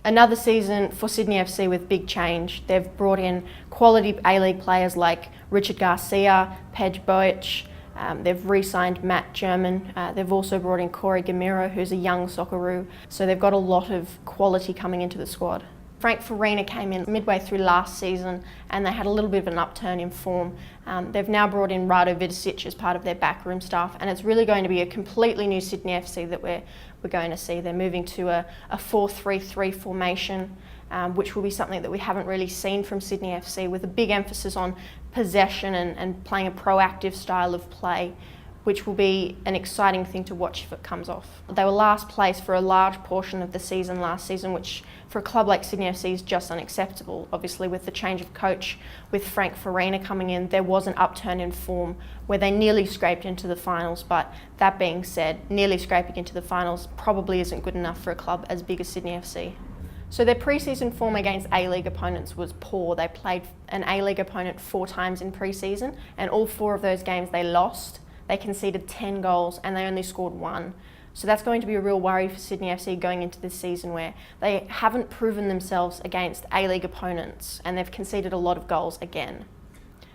Another season for Sydney FC with big change. They've brought in quality A-League players like Richard Garcia, Pej Bojic. They've re-signed Matt German. They've also brought in Corey Gamiro, who's a young Socceroo. So they've got a lot of quality coming into the squad. Frank Farina came in midway through last season and they had a little bit of an upturn in form. They've now brought in Rado Vidicic as part of their backroom staff, and it's really going to be a completely new Sydney FC that we're going to see. They're moving to a 4-3-3 formation, which will be something that we haven't really seen from Sydney FC, with a big emphasis on possession and playing a proactive style of play, which will be an exciting thing to watch if it comes off. They were last place for a large portion of the season last season, which for a club like Sydney FC is just unacceptable. Obviously, with the change of coach, with Frank Farina coming in, there was an upturn in form where they nearly scraped into the finals. But that being said, nearly scraping into the finals probably isn't good enough for a club as big as Sydney FC. So their pre-season form against A-League opponents was poor. They played an A-League opponent 4 times in pre-season, and all 4 of those games they lost. They conceded 10 goals and they only scored 1. So that's going to be a real worry for Sydney FC going into this season, where they haven't proven themselves against A-League opponents and they've conceded a lot of goals again.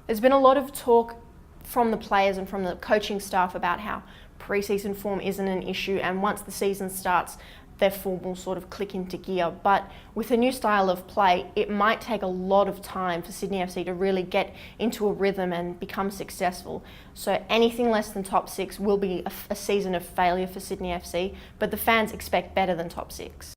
There's been a lot of talk from the players and from the coaching staff about how pre-season form isn't an issue, and once the season starts, their form will sort of click into gear. But with a new style of play, it might take a lot of time for Sydney FC to really get into a rhythm and become successful. So anything less than top 6 will be a season of failure for Sydney FC, but the fans expect better than top 6.